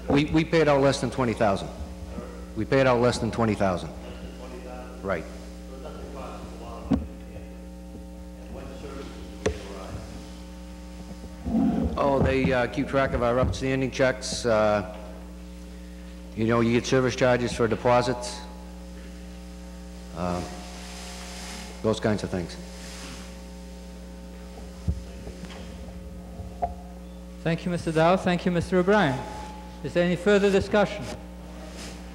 We paid out less than 20,000. We paid out less than 20,000. Right. Oh, they keep track of our outstanding checks. You know, you get service charges for deposits. Those kinds of things. Thank you, Mr. Dow. Thank you, Mr. O'Brien. Is there any further discussion?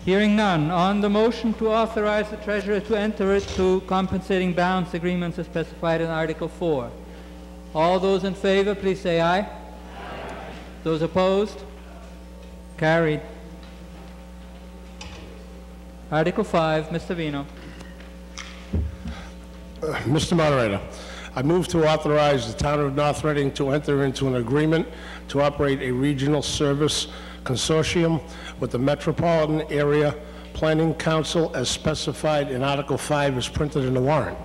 Hearing none, on the motion to authorize the Treasurer to enter into compensating balance agreements as specified in Article 4. All those in favor, please say aye. Aye. Those opposed? Carried. Article 5, Mr. Vino. Mr. Moderator, I move to authorize the Town of North Reading to enter into an agreement to operate a regional service consortium with the Metropolitan Area Planning Council as specified in Article 5 as printed in the warrant.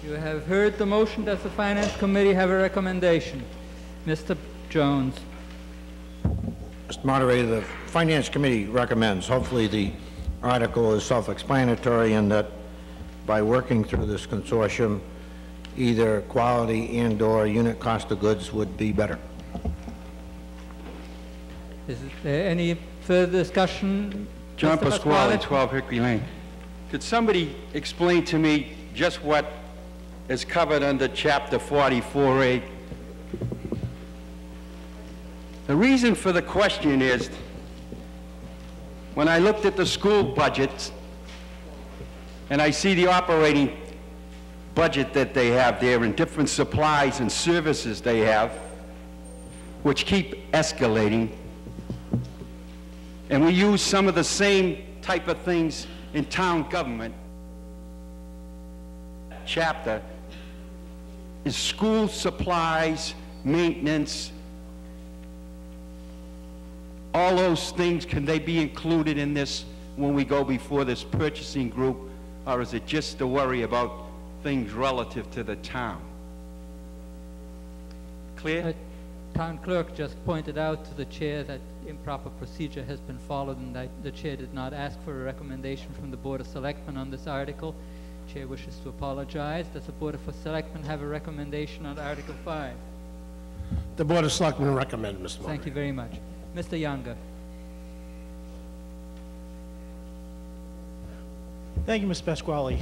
You have heard the motion. Does the Finance Committee have a recommendation? Mr. Jones. Mr. Moderator, the Finance Committee recommends, hopefully the article is self-explanatory, and that by working through this consortium, either quality and/or unit cost of goods would be better. Is there any further discussion? John Pasquale, 12 Hickory Lane. Could somebody explain to me just what is covered under Chapter 44A? The reason for the question is, when I looked at the school budgets and I see the operating budget that they have there and different supplies and services they have, which keep escalating, and we use some of the same type of things in town government, chapter is school supplies, maintenance, all those things. Can they be included in this when we go before this purchasing group, or is it just to worry about things relative to the town? Clear? Town clerk just pointed out to the chair that improper procedure has been followed and that the chair did not ask for a recommendation from the Board of Selectmen on this article. Chair wishes to apologize. Does the Board of Selectmen have a recommendation on Article 5? The Board of Selectmen recommend, Mr. Moderator. Thank you very much. Mr. Younger. Thank you, Mr. Pasquale.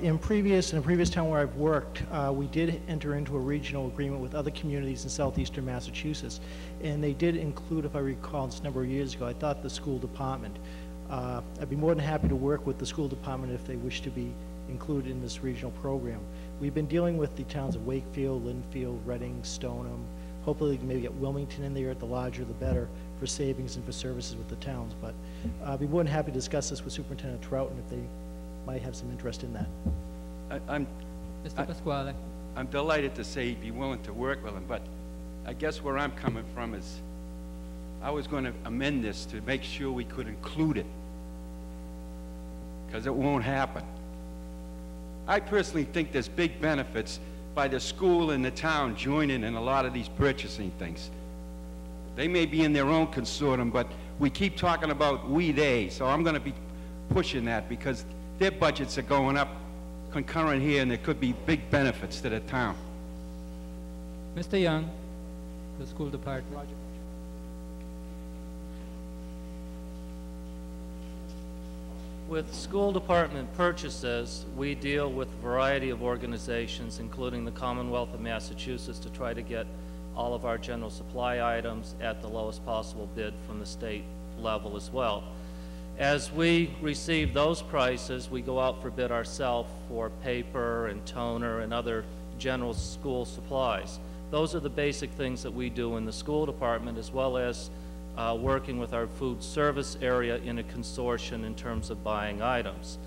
In a previous town where I've worked, we did enter into a regional agreement with other communities in southeastern Massachusetts, and they did include, if I recall, this a number of years ago, I thought the school department. I'd be more than happy to work with the school department if they wish to be included in this regional program. We've been dealing with the towns of Wakefield, Linfield, Reading, Stoneham. Hopefully we can maybe get Wilmington in there. The larger the better for savings and for services with the towns. But I'd be more than happy to discuss this with Superintendent Troughton if they might have some interest in that. Mr. Pasquale. I'm delighted to say he'd be willing to work with him, but I guess where I'm coming from is I was going to amend this to make sure we could include it, because it won't happen. I personally think there's big benefits by the school and the town joining in a lot of these purchasing things. They may be in their own consortium, but we keep talking about we, they, so I'm going to be pushing that because their budgets are going up concurrent here, and there could be big benefits to the town. Mr. Young, the school department. Roger. With school department purchases, we deal with a variety of organizations, including the Commonwealth of Massachusetts, to try to get all of our general supply items at the lowest possible bid from the state level as well. As we receive those prices, we go out for bid ourselves for paper and toner and other general school supplies. Those are the basic things that we do in the school department, as well as working with our food service area in a consortium in terms of buying items.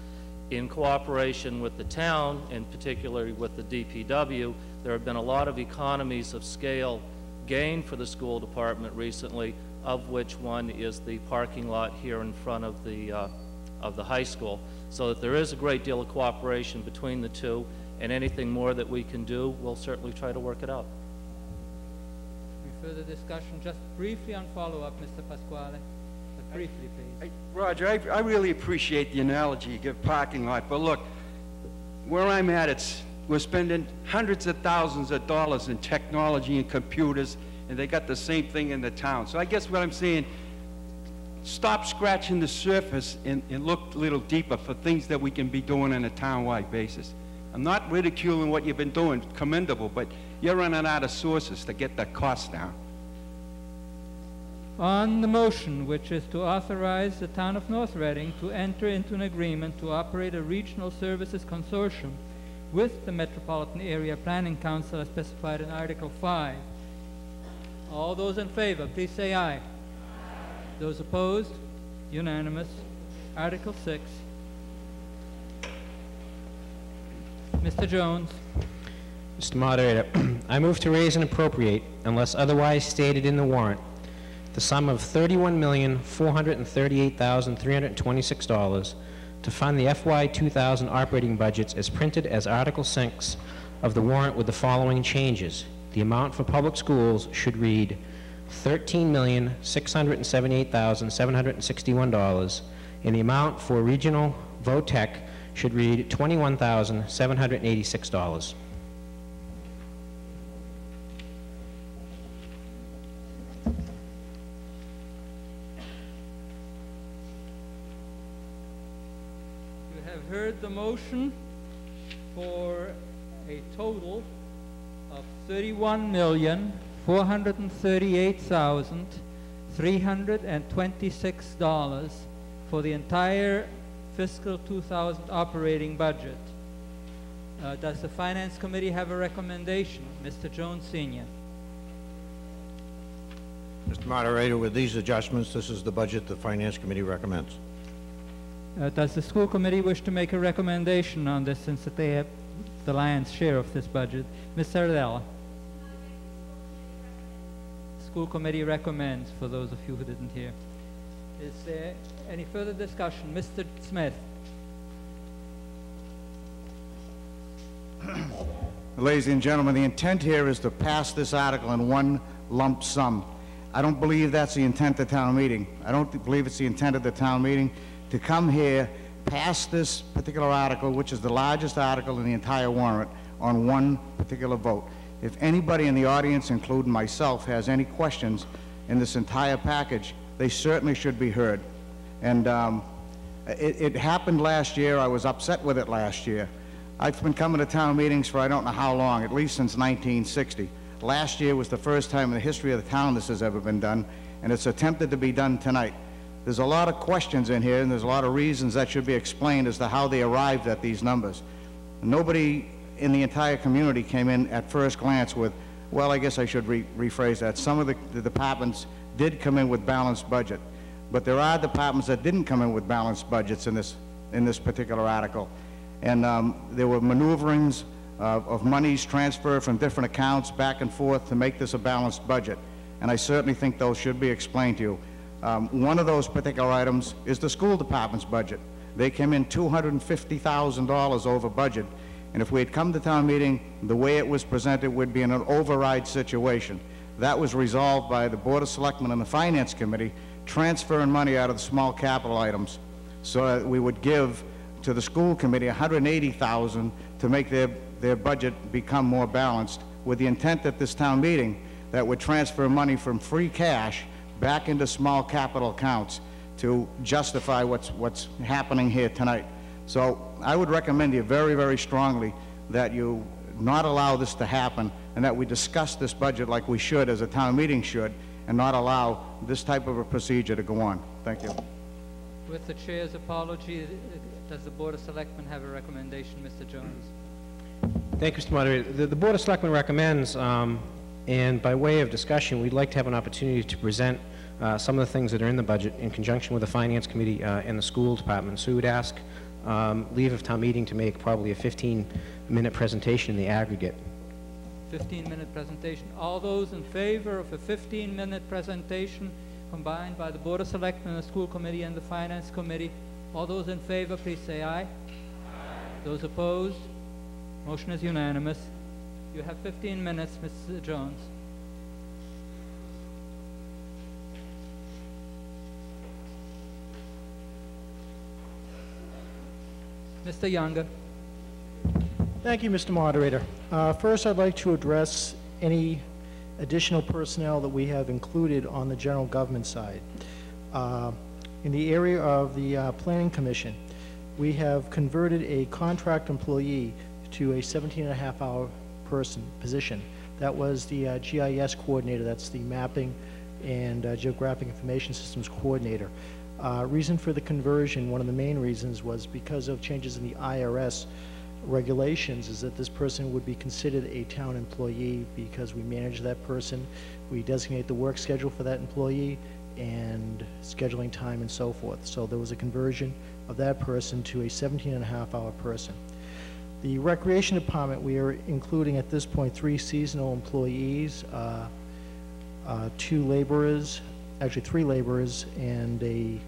In cooperation with the town, and particularly with the DPW, there have been a lot of economies of scale gained for the school department recently, of which one is the parking lot here in front of the high school. So that there is a great deal of cooperation between the two, and anything more that we can do, we'll certainly try to work it out. Any further discussion? Just briefly on follow-up, Mr. Pasquale. But briefly, please. Roger, I really appreciate the analogy you give parking lot, but look, where I'm at, we're spending hundreds of thousands of dollars in technology and computers, and they got the same thing in the town. So I guess what I'm saying, stop scratching the surface and look a little deeper for things that we can be doing on a town-wide basis. I'm not ridiculing what you've been doing, commendable, but you're running out of sources to get the cost down. On the motion, which is to authorize the town of North Reading to enter into an agreement to operate a regional services consortium with the Metropolitan Area Planning Council as specified in Article 5. All those in favor, please say aye. Those opposed? Unanimous. Article 6. Mr. Jones. Mr. Moderator, I move to raise and appropriate, unless otherwise stated in the warrant, the sum of $31,438,326 to fund the FY 2000 operating budgets as printed as Article 6 of the warrant with the following changes. The amount for public schools should read $13,678,761, and the amount for regional VOTEC should read $21,786. You have heard the motion for a total of $31,438,326 for the entire fiscal 2000 operating budget. Does the Finance Committee have a recommendation? Mr. Jones Sr. Mr. Moderator, with these adjustments, this is the budget the Finance Committee recommends. Does the School Committee wish to make a recommendation on this since they have the lion's share of this budget? Ms. Sardella. School Committee recommends, for those of you who didn't hear. Is there any further discussion? Mr. Smith. Ladies and gentlemen, the intent here is to pass this article in one lump sum. I don't believe that's the intent of the town meeting. I don't believe it's the intent of the town meeting to come here, pass this particular article, which is the largest article in the entire warrant, on one particular vote. If anybody in the audience, including myself, has any questions in this entire package, they certainly should be heard. And it happened last year. I was upset with it last year. I've been coming to town meetings for I don't know how long, at least since 1960. Last year was the first time in the history of the town this has ever been done, and it's attempted to be done tonight. There's a lot of questions in here, and there's a lot of reasons that should be explained as to how they arrived at these numbers. Nobody in the entire community came in at first glance with, well, I guess I should rephrase that. Some of the departments did come in with balanced budget, but there are departments that didn't come in with balanced budgets in this particular article. And there were maneuverings of monies transferred from different accounts back and forth to make this a balanced budget. And I certainly think those should be explained to you. One of those particular items is the school department's budget. They came in $250,000 over budget. And if we had come to town meeting, the way it was presented would be in an override situation. That was resolved by the Board of Selectmen and the Finance Committee, transferring money out of the small capital items so that we would give to the school committee $180,000 to make their budget become more balanced, with the intent at this town meeting that would transfer money from free cash back into small capital accounts to justify what's happening here tonight. So I would recommend you very, very strongly that you not allow this to happen, and that we discuss this budget like we should, as a town meeting should, and not allow this type of a procedure to go on. Thank you. With the chair's apology, does the Board of Selectmen have a recommendation, Mr. Jones? Thank you, Mr. Moderator. The Board of Selectmen recommends, and by way of discussion, we'd like to have an opportunity to present some of the things that are in the budget in conjunction with the Finance Committee and the School Department. So we would ask leave of town meeting to make probably a 15-minute presentation in the aggregate. 15-minute presentation. All those in favor of a 15-minute presentation combined by the Board of Selectmen, the School Committee, and the Finance Committee, all those in favor, please say aye. Aye. Those opposed? Motion is unanimous. You have 15 minutes, Mrs. Jones. Mr. Younger. Thank you, Mr. Moderator. First, I'd like to address any additional personnel that we have included on the general government side. In the area of the Planning Commission, we have converted a contract employee to a 17.5-hour position. That was the GIS coordinator, that's the mapping and geographic information systems coordinator. Reason for the conversion, one of the main reasons, was because of changes in the IRS regulations, is that this person would be considered a town employee because we manage that person, we designate the work schedule for that employee, and scheduling time and so forth. So there was a conversion of that person to a 17.5-hour person. The Recreation Department, we are including at this point 3 seasonal employees, 2 laborers, actually 3 laborers, and a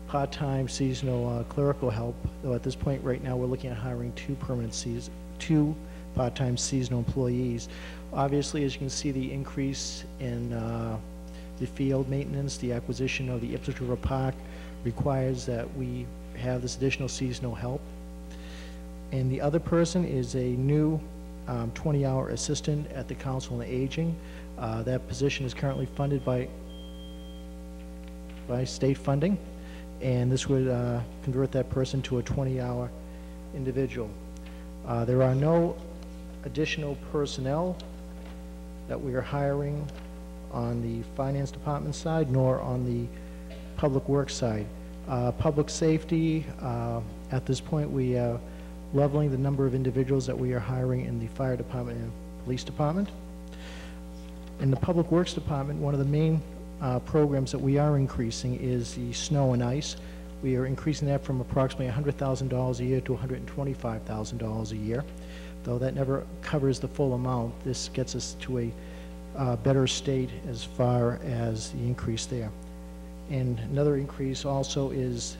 part-time seasonal clerical help, though at this point right now we're looking at hiring 2 part-time seasonal employees. Obviously, as you can see, the increase in the field maintenance, the acquisition of the Ipswich River Park requires that we have this additional seasonal help. And the other person is a new 20-hour assistant at the Council on Aging. That position is currently funded by state funding, and this would convert that person to a 20-hour individual. There are no additional personnel that we are hiring on the Finance Department side, nor on the Public Works side. Public Safety, at this point, we are leveling the number of individuals that we are hiring in the Fire Department and Police Department. In the Public Works Department, one of the main programs that we are increasing is the snow and ice. We are increasing that from approximately $100,000 a year to $125,000 a year. Though that never covers the full amount, this gets us to a better state as far as the increase there. And another increase also is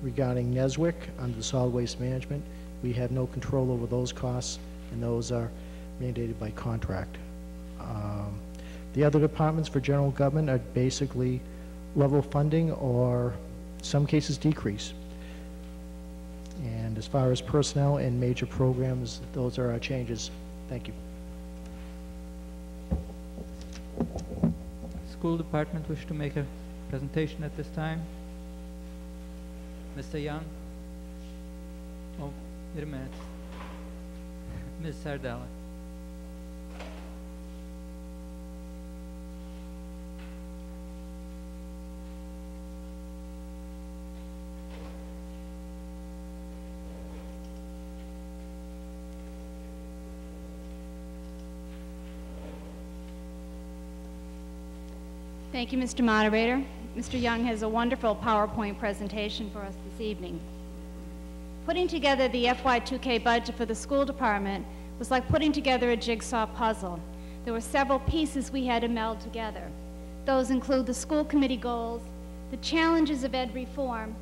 regarding Neswick under the solid waste management. We have no control over those costs, and those are mandated by contract. The other departments for general government are basically level funding or some cases decrease. And as far as personnel and major programs, those are our changes. Thank you. School Department wish to make a presentation at this time? Mr. Young? Oh, wait a minute. Ms. Sardella. Thank you, Mr. Moderator. Mr. Young has a wonderful PowerPoint presentation for us this evening. Putting together the FY2K budget for the school department was like putting together a jigsaw puzzle. There were several pieces we had to meld together. Those include the school committee goals, the challenges of ed reform,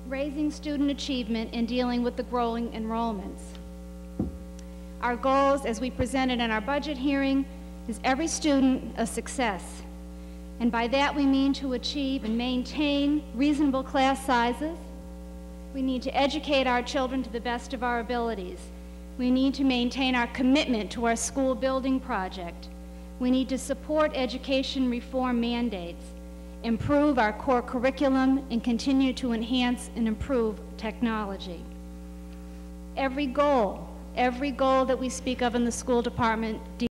raising student achievement, and dealing with the growing enrollments. Our goals, as we presented in our budget hearing, is every student a success. And by that we mean to achieve and maintain reasonable class sizes. We need to educate our children to the best of our abilities. We need to maintain our commitment to our school building project. We need to support education reform mandates, improve our core curriculum, and continue to enhance and improve technology. Every goal that we speak of in the school department